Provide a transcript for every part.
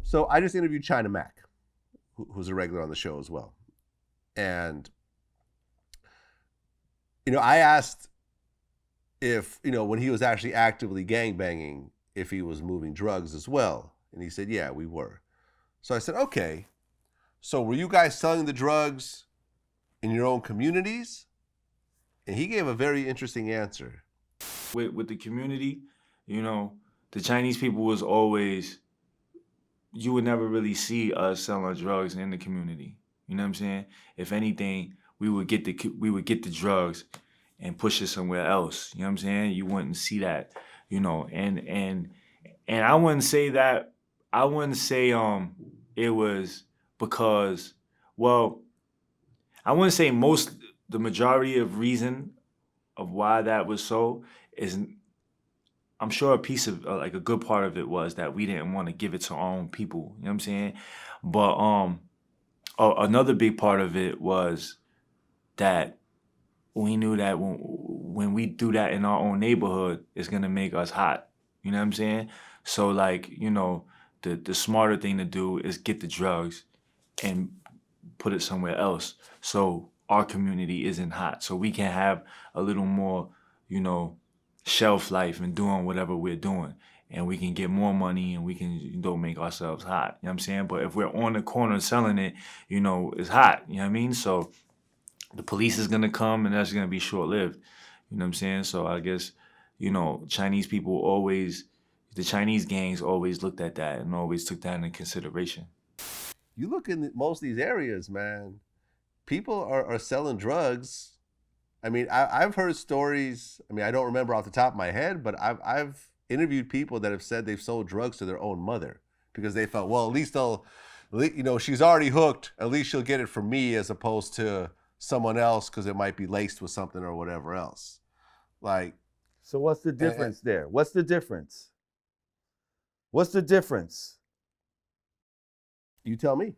So I just interviewed China Mac, who's a regular on the show as well. And, I asked if, when he was actually actively gangbanging, if he was moving drugs as well. And he said, yeah, we were. So I said, okay, so were you guys selling the drugs in your own communities? And he gave a very interesting answer. With the community, the Chinese people was always, you would never really see us selling drugs in the community. You know what I'm saying? If anything, we would get the drugs and push it somewhere else. You know what I'm saying? You wouldn't see that, and I wouldn't say that. I wouldn't say it was because, well, I wouldn't say the majority of reason of why that was so is, I'm sure a piece of like a good part of it was that we didn't want to give it to our own people. You know what I'm saying? But another big part of it was that we knew that when we do that in our own neighborhood, it's gonna make us hot. You know what I'm saying? So like, the smarter thing to do is get the drugs and put it somewhere else, so our community isn't hot. So we can have a little more, shelf life and doing whatever we're doing. And we can get more money and we can make ourselves hot. You know what I'm saying? But if we're on the corner selling it, it's hot. You know what I mean? So the police is gonna come and that's gonna be short lived. You know what I'm saying? So I guess, Chinese people the Chinese gangs always looked at that and always took that into consideration. You look in most of these areas, man, people are selling drugs. I mean, I've heard stories. I mean, I don't remember off the top of my head, but I've interviewed people that have said they've sold drugs to their own mother because they felt, well, at least she's already hooked. At least she'll get it from me as opposed to someone else because it might be laced with something or whatever else. Like, so what's the difference there? What's the difference? What's the difference? You tell me.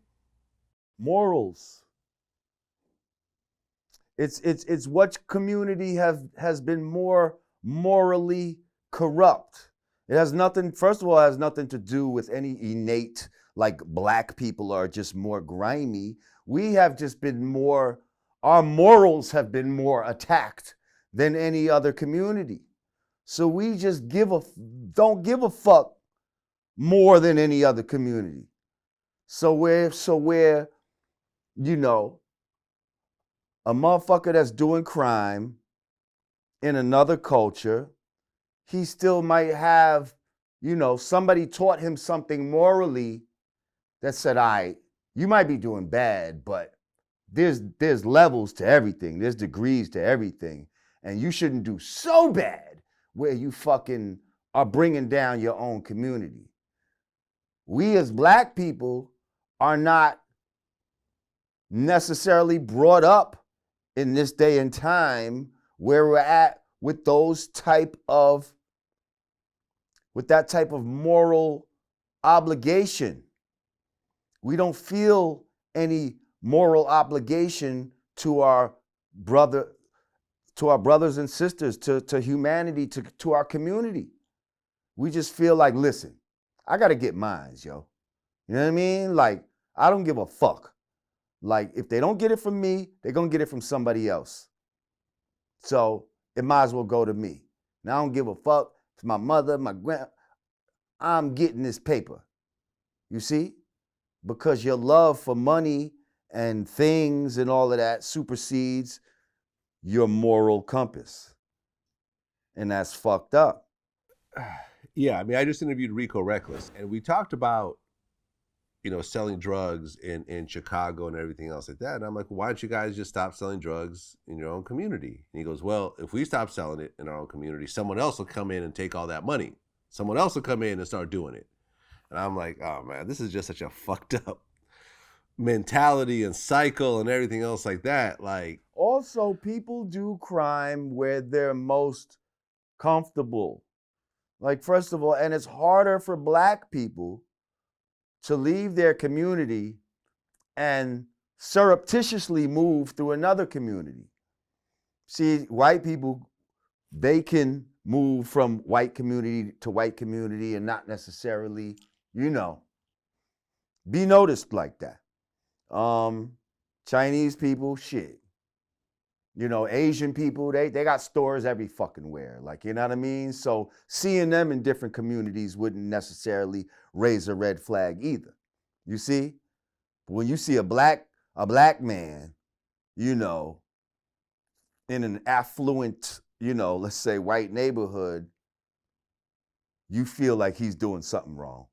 Morals. It's what community has been more morally corrupt. It has nothing, first of all, it has nothing to do with any innate, like black people are just more grimy. We have just been more, our morals have been more attacked than any other community. So we just don't give a fuck more than any other community. So we're a motherfucker that's doing crime in another culture, he still might have, somebody taught him something morally that said, all right, you might be doing bad, but there's levels to everything. There's degrees to everything. And you shouldn't do so bad where you fucking are bringing down your own community. We as black people are not necessarily brought up in this day and time where we're at with that type of moral obligation. We don't feel any moral obligation to our brothers and sisters, to humanity, to our community. We just feel like, listen, I gotta get mines, yo. You know what I mean? Like, I don't give a fuck. Like, if they don't get it from me, they're gonna get it from somebody else. So it might as well go to me. Now I don't give a fuck if my mother, my I'm getting this paper. You see? Because your love for money and things and all of that supersedes your moral compass. And that's fucked up. Yeah, I mean, I just interviewed Rico Reckless, and we talked about, selling drugs in Chicago and everything else like that. And I'm like, why don't you guys just stop selling drugs in your own community? And he goes, well, if we stop selling it in our own community, someone else will come in and take all that money. Someone else will come in and start doing it. And I'm like, oh man, this is just such a fucked up mentality and cycle and everything else like that. Like, also, people do crime where they're most comfortable. Like, first of all, and it's harder for black people to leave their community and surreptitiously move through another community. See, white people, they can move from white community to white community and not necessarily, be noticed like that. Chinese people, shit. Asian people, they got stores every fucking where. Like, you know what I mean? So seeing them in different communities wouldn't necessarily raise a red flag either. You see? When you see a black man, in an affluent, let's say white neighborhood, you feel like he's doing something wrong.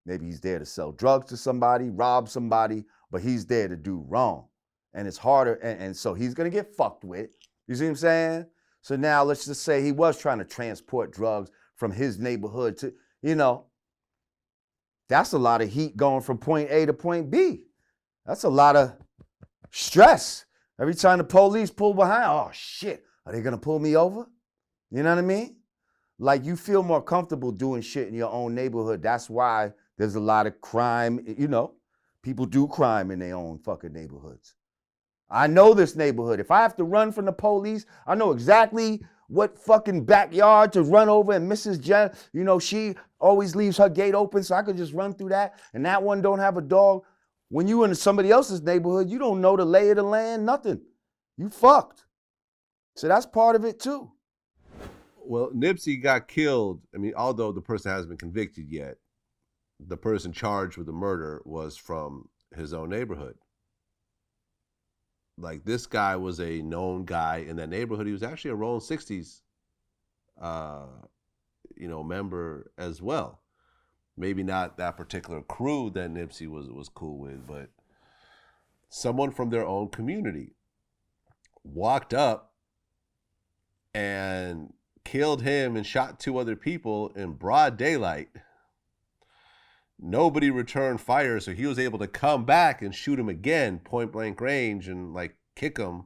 Maybe he's there to sell drugs to somebody, rob somebody, but he's there to do wrong. And it's harder, and so he's gonna get fucked with. You see what I'm saying? So now let's just say he was trying to transport drugs from his neighborhood to, that's a lot of heat going from point A to point B. That's a lot of stress. Every time the police pull behind, oh shit, are they gonna pull me over? You know what I mean? Like, you feel more comfortable doing shit in your own neighborhood. That's why there's a lot of crime, people do crime in their own fucking neighborhoods. I know this neighborhood. If I have to run from the police, I know exactly what fucking backyard to run over. And Mrs. Jen, she always leaves her gate open, so I could just run through that. And that one don't have a dog. When you in somebody else's neighborhood, you don't know the lay of the land, nothing. You fucked. So that's part of it too. Well, Nipsey got killed. I mean, although the person hasn't been convicted yet, the person charged with the murder was from his own neighborhood. Like, this guy was a known guy in that neighborhood. He was actually a Rolling 60s, member as well. Maybe not that particular crew that Nipsey was cool with, but someone from their own community walked up and killed him and shot 2 other people in broad daylight. Nobody returned fire, so he was able to come back and shoot him again, point blank range, and like kick him.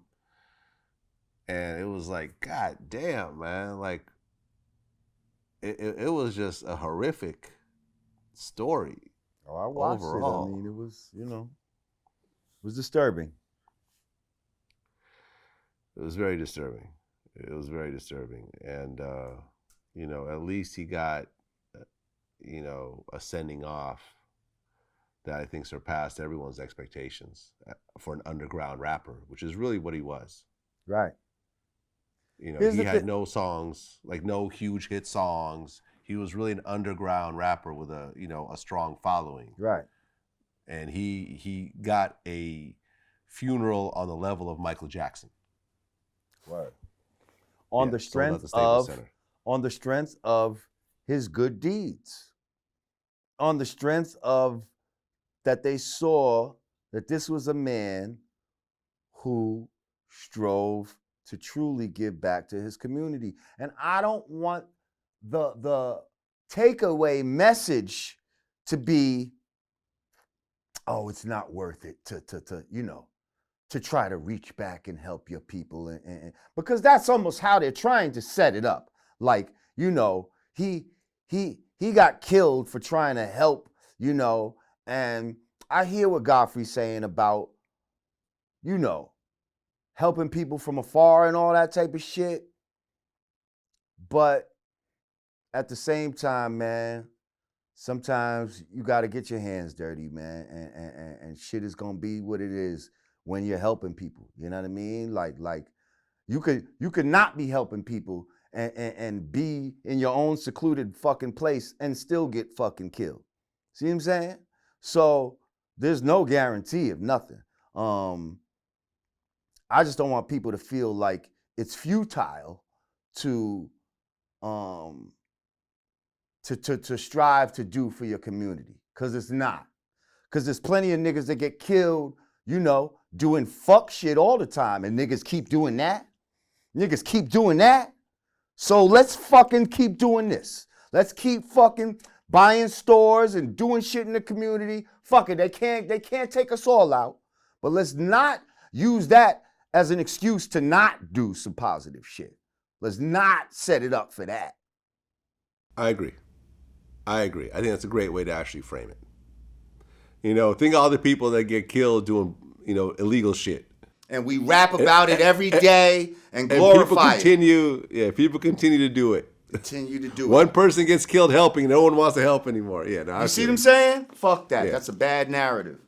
And it was like, God damn, man. Like, it was just a horrific story. Oh, I watched overall. it. I mean, it was, it was disturbing. It was very disturbing. And, at least he got, a sending off that I think surpassed everyone's expectations for an underground rapper, which is really what he was. Right. He had no songs, like no huge hit songs. He was really an underground rapper with a strong following. Right. And he got a funeral on the level of Michael Jackson. Right. On the strength of his good deeds. On the strength of that they saw that this was a man who strove to truly give back to his community. And I don't want the takeaway message to be, oh, it's not worth it to try to reach back and help your people, and because that's almost how they're trying to set it up. Like, he got killed for trying to help, and I hear what Godfrey's saying about, helping people from afar and all that type of shit. But at the same time, man, sometimes you got to get your hands dirty, man, and shit is gonna be what it is when you're helping people. You know what I mean? Like you could not be helping people and be in your own secluded fucking place and still get fucking killed. See what I'm saying? So there's no guarantee of nothing. I just don't want people to feel like it's futile to strive to do for your community, because it's not. Because there's plenty of niggas that get killed, doing fuck shit all the time, and niggas keep doing that. Niggas keep doing that. So let's fucking keep doing this. Let's keep fucking buying stores and doing shit in the community. Fuck it, they can't take us all out. But let's not use that as an excuse to not do some positive shit. Let's not set it up for that. I agree. I think that's a great way to actually frame it. Think of all the people that get killed doing, illegal shit. And we rap about it every day and glorify it. People continue to do it. Continue to do One it. person gets killed helping, no one wants to help anymore. Yeah, no, You see what I'm saying? Fuck that. Yeah. That's a bad narrative.